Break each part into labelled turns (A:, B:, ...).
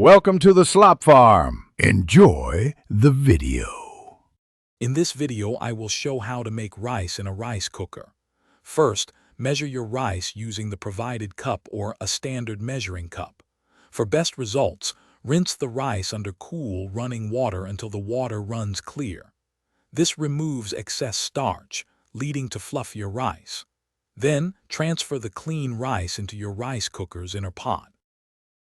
A: Welcome to the Slop Farm. Enjoy the video.
B: In this video, I will show how to make rice in a rice cooker. First, measure your rice using the provided cup or a standard measuring cup. For best results, rinse the rice under cool, running water until the water runs clear. This removes excess starch, leading to fluffier rice. Then, transfer the clean rice into your rice cooker's inner pot.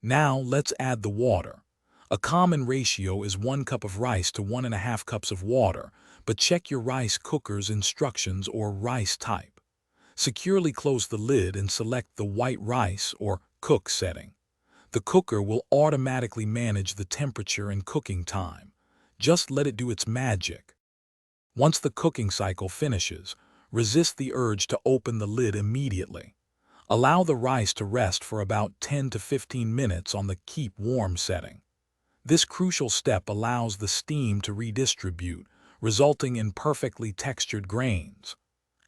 B: Now, let's add the water. A common ratio is 1 cup of rice to 1.5 cups of water, but check your rice cooker's instructions or rice type. Securely close the lid and select the white rice or cook setting. The cooker will automatically manage the temperature and cooking time. Just let it do its magic. Once the cooking cycle finishes, resist the urge to open the lid immediately. Allow the rice to rest for about 10 to 15 minutes on the keep warm setting. This crucial step allows the steam to redistribute, resulting in perfectly textured grains.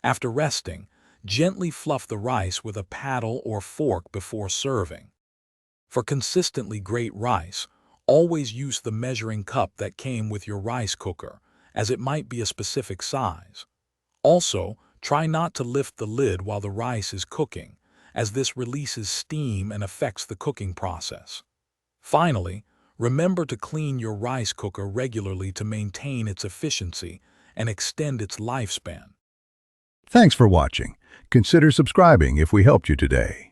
B: After resting, gently fluff the rice with a paddle or fork before serving. For consistently great rice, always use the measuring cup that came with your rice cooker, as it might be a specific size. Also, try not to lift the lid while the rice is cooking, as this releases steam and affects the cooking process. Finally, remember to clean your rice cooker regularly to maintain its efficiency and extend its lifespan.
A: Thanks for watching. Consider subscribing if we helped you today.